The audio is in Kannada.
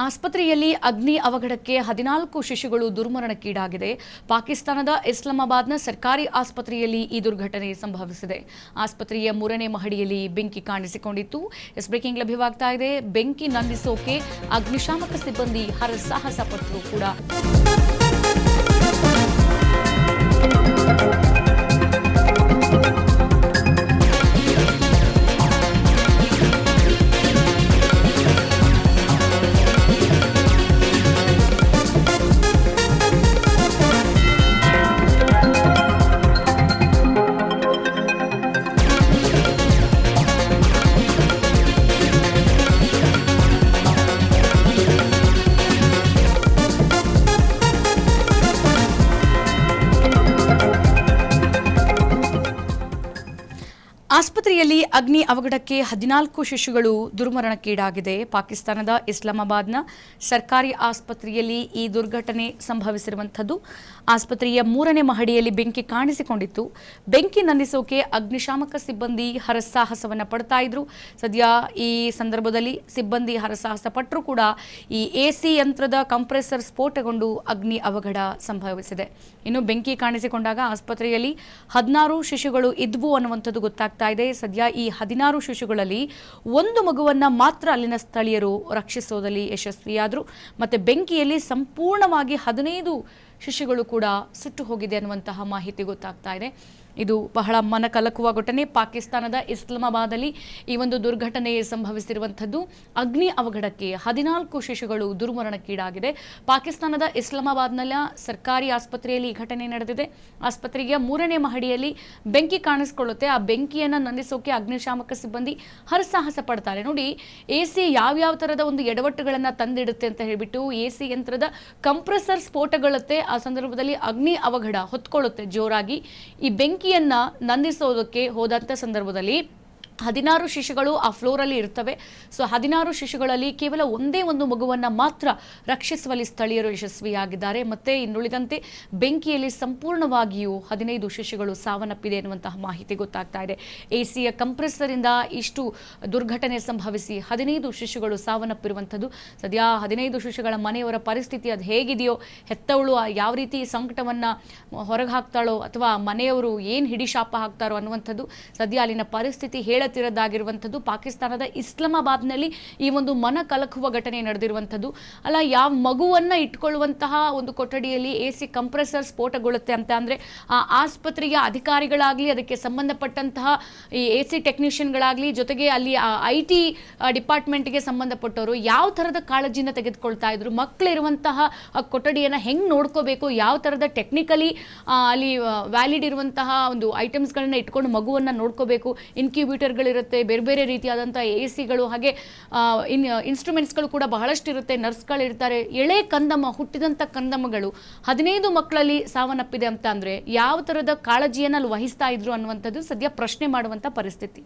ಆಸ್ಪತ್ರೆಯಲ್ಲಿ ಅಗ್ನಿ ಅವಘಡಕ್ಕೆ 14 ಶಿಶುಗಳು ದುರ್ಮರಣಕ್ಕೀಡಾಗಿದೆ. ಪಾಕಿಸ್ತಾನದ ಇಸ್ಲಾಮಾಬಾದ್ನ ಸರ್ಕಾರಿ ಆಸ್ಪತ್ರೆಯಲ್ಲಿ ಈ ದುರ್ಘಟನೆ ಸಂಭವಿಸಿದೆ. ಆಸ್ಪತ್ರೆಯ 3ನೇ ಮಹಡಿಯಲ್ಲಿ ಬೆಂಕಿ ಕಾಣಿಸಿಕೊಂಡಿತ್ತು. ಬ್ರೇಕಿಂಗ್ ಲಭ್ಯವಾಗ್ತಾ ಇದೆ. ಬೆಂಕಿ ನಂದಿಸೋಕೆ ಅಗ್ನಿಶಾಮಕ ಸಿಬ್ಬಂದಿ ಹರಸಾಹಸ ಪಟ್ಟರು ಕೂಡ. ಆಸ್ಪತ್ರೆಯಲ್ಲಿ ಅಗ್ನಿ ಅವಘಡಕ್ಕೆ 14 ಶಿಶುಗಳು ದುರ್ಮರಣಕ್ಕೀಡಾಗಿದೆ. ಪಾಕಿಸ್ತಾನದ ಇಸ್ಲಾಮಾಬಾದ್ನ ಸರ್ಕಾರಿ ಆಸ್ಪತ್ರೆಯಲ್ಲಿ ಈ ದುರ್ಘಟನೆ ಸಂಭವಿಸಿರುವಂಥದ್ದು. ಆಸ್ಪತ್ರೆಯ 3ನೇ ಮಹಡಿಯಲ್ಲಿ ಬೆಂಕಿ ಕಾಣಿಸಿಕೊಂಡಿತ್ತು. ಬೆಂಕಿ ನಂದಿಸೋಕೆ ಅಗ್ನಿಶಾಮಕ ಸಿಬ್ಬಂದಿ ಹರಸಾಹಸವನ್ನು ಪಡ್ತಾ ಇದ್ರು. ಸದ್ಯ ಈ ಸಂದರ್ಭದಲ್ಲಿ ಸಿಬ್ಬಂದಿ ಹರಸಾಹಸ ಪಟ್ಟರೂ ಕೂಡ ಈ ಎಸಿ ಯಂತ್ರದ ಕಂಪ್ರೆಸರ್ ಸ್ಫೋಟಗೊಂಡು ಅಗ್ನಿ ಅವಘಡ ಸಂಭವಿಸಿದೆ. ಇನ್ನು ಬೆಂಕಿ ಕಾಣಿಸಿಕೊಂಡಾಗ ಆಸ್ಪತ್ರೆಯಲ್ಲಿ 16 ಶಿಶುಗಳು ಇದ್ವು ಅನ್ನುವಂಥದ್ದು ಗೊತ್ತಾಗ್ತಾ ಇದೆ. ಸದ್ಯ ಈ 16 ಶಿಶುಗಳಲ್ಲಿ ಒಂದು ಮಗುವನ್ನ ಮಾತ್ರ ಅಲ್ಲಿನ ಸ್ಥಳೀಯರು ರಕ್ಷಿಸೋದಲ್ಲಿ ಯಶಸ್ವಿಯಾದರು. ಮತ್ತೆ ಬೆಂಕಿಯಲ್ಲಿ ಸಂಪೂರ್ಣವಾಗಿ 15 ಶಿಶುಗಳು ಕೂಡ ಸುಟ್ಟು ಹೋಗಿದೆ ಅನ್ನುವಂತಹ ಮಾಹಿತಿ ಗೊತ್ತಾಗ್ತಾ ಇದೆ. ಇದು ಬಹಳ ಮನಕಲಕುವ ಘಟನೆ. ಪಾಕಿಸ್ತಾನದ ಇಸ್ಲಾಮಾಬಾದಲ್ಲಿ ಈ ಒಂದು ದುರ್ಘಟನೆ ಸಂಭವಿಸಿರುವಂಥದ್ದು. ಅಗ್ನಿ ಅವಘಡಕ್ಕೆ 14 ಶಿಶುಗಳು ದುರ್ಮರಣಕ್ಕೀಡಾಗಿದೆ. ಪಾಕಿಸ್ತಾನದ ಇಸ್ಲಾಮಾಬಾದ್ನ ಸರ್ಕಾರಿ ಆಸ್ಪತ್ರೆಯಲ್ಲಿ ಈ ಘಟನೆ ನಡೆದಿದೆ. ಆಸ್ಪತ್ರೆಯ 3ನೇ ಮಹಡಿಯಲ್ಲಿ ಬೆಂಕಿ ಕಾಣಿಸಿಕೊಳ್ಳುತ್ತೆ. ಆ ಬೆಂಕಿಯನ್ನು ನಂದಿಸೋಕೆ ಅಗ್ನಿಶಾಮಕ ಸಿಬ್ಬಂದಿ ಹರಸಾಹಸ ಪಡ್ತಾರೆ. ನೋಡಿ, ಎಸಿ ಯಾವ್ಯಾವ ಥರದ ಒಂದು ಎಡವಟ್ಟುಗಳನ್ನು ತಂದಿಡುತ್ತೆ ಅಂತ ಹೇಳಿಬಿಟ್ಟು ಎಸಿ ಯಂತ್ರದ ಕಂಪ್ರೆಸರ್ ಸ್ಫೋಟಗೊಳ್ಳುತ್ತೆ. ಆ ಸಂದರ್ಭದಲ್ಲಿ ಅಗ್ನಿ ಅವಘಡ ಹೊತ್ಕೊಳ್ಳುತ್ತೆ ಜೋರಾಗಿ. ಈ ಬೆಂಕಿಯನ್ನ ನಂದಿಸೋದಕ್ಕೆ ಹೋದಂಥ ಸಂದರ್ಭದಲ್ಲಿ 16 ಶಿಶುಗಳು ಆ ಫ್ಲೋರಲ್ಲಿ ಇರ್ತವೆ. ಸೊ 16 ಶಿಶುಗಳಲ್ಲಿ ಕೇವಲ ಒಂದೇ ಒಂದು ಮಗುವನ್ನು ಮಾತ್ರ ರಕ್ಷಿಸುವಲ್ಲಿ ಸ್ಥಳೀಯರು ಯಶಸ್ವಿಯಾಗಿದ್ದಾರೆ. ಮತ್ತೆ ಇನ್ನುಳಿದಂತೆ ಬೆಂಕಿಯಲ್ಲಿ ಸಂಪೂರ್ಣವಾಗಿಯೂ 15 ಶಿಶುಗಳು ಸಾವನ್ನಪ್ಪಿದೆ ಎನ್ನುವಂತಹ ಮಾಹಿತಿ ಗೊತ್ತಾಗ್ತಾ ಇದೆ. ಎಸಿಯ ಕಂಪ್ರೆಸರಿಂದ ಇಷ್ಟು ದುರ್ಘಟನೆ ಸಂಭವಿಸಿ 15 ಶಿಶುಗಳು ಸಾವನ್ನಪ್ಪಿರುವಂಥದ್ದು. ಸದ್ಯ 15 ಶಿಶುಗಳ ಮನೆಯವರ ಪರಿಸ್ಥಿತಿ ಅದು ಹೇಗಿದೆಯೋ, ಹೆತ್ತವಳು ಯಾವ ರೀತಿ ಸಂಕಟವನ್ನು ಹೊರಗೆ ಹಾಕ್ತಾಳೋ ಅಥವಾ ಮನೆಯವರು ಏನು ಹಿಡಿಶಾಪ ಹಾಕ್ತಾರೋ ಅನ್ನುವಂಥದ್ದು ಸದ್ಯ ಅಲ್ಲಿನ ಪರಿಸ್ಥಿತಿ ಹೇಳತಿರೋದಾಗಿರುವಂಥದ್ದು. ಪಾಕಿಸ್ತಾನದ ಇಸ್ಲಾಮಾಬಾದ್ನಲ್ಲಿ ಈ ಒಂದು ಮನ ಕಲಕುವ ಘಟನೆ ನಡೆದಿರುವಂಥದ್ದು. ಅಲ್ಲ, ಯಾವ ಮಗುವನ್ನ ಇಟ್ಕೊಳ್ಳುವಂತಹ ಒಂದು ಕೊಠಡಿಯಲ್ಲಿ ಎಸಿ ಕಂಪ್ರೆಸರ್ ಸ್ಫೋಟಗೊಳ್ಳುತ್ತೆ ಅಂತ ಅಂದರೆ ಆ ಆಸ್ಪತ್ರೆಯ ಅಧಿಕಾರಿಗಳಾಗಲಿ, ಅದಕ್ಕೆ ಸಂಬಂಧಪಟ್ಟಂತಹ ಈ ಎಸಿ ಟೆಕ್ನಿಷಿಯನ್ಗಳಾಗಲಿ, ಜೊತೆಗೆ ಅಲ್ಲಿ IT ಡಿಪಾರ್ಟ್ಮೆಂಟ್ಗೆ ಸಂಬಂಧಪಟ್ಟವರು ಯಾವ ಥರದ ಕಾಳಜಿನ ತೆಗೆದುಕೊಳ್ತಾ ಇದ್ರು, ಮಕ್ಕಳಿರುವಂತಹ ಕೊಠಡಿಯನ್ನು ಹೆಂಗೆ ನೋಡ್ಕೋಬೇಕು, ಯಾವ ಥರದ ಟೆಕ್ನಿಕಲಿ ಅಲ್ಲಿ ವ್ಯಾಲಿಡ್ ಇರುವಂತಹ ಒಂದು ಐಟಮ್ಸ್ಗಳನ್ನ ಇಟ್ಕೊಂಡು ಮಗುವನ್ನು ನೋಡ್ಕೋಬೇಕು, ಇನ್ಕ್ಯುಬೇಟರ್ಗಳಿರುತ್ತೆ, ಬೇರೆ ಬೇರೆ ರೀತಿಯಾದಂಥ ಎಸಿಗಳು, ಹಾಗೆ ಇನ್ಸ್ಟ್ರೂಮೆಂಟ್ಸ್ಗಳು ಕೂಡ ಬಹಳಷ್ಟು ಇರುತ್ತೆ, ನರ್ಸ್ಗಳಿರ್ತಾರೆ. ಎಳೆ ಕಂದಮ್ಮ, ಹುಟ್ಟಿದಂಥ ಕಂದಮ್ಮಗಳು 15 ಮಕ್ಕಳಲ್ಲಿ ಸಾವನ್ನಪ್ಪಿದೆ ಅಂತ ಅಂದರೆ ಯಾವ ಥರದ ಕಾಳಜಿಯನ್ನು ಅಲ್ಲಿ ವಹಿಸ್ತಾ ಇದ್ರು ಅನ್ನುವಂಥದ್ದು ಸದ್ಯ ಪ್ರಶ್ನೆ ಮಾಡುವಂಥ ಪರಿಸ್ಥಿತಿ.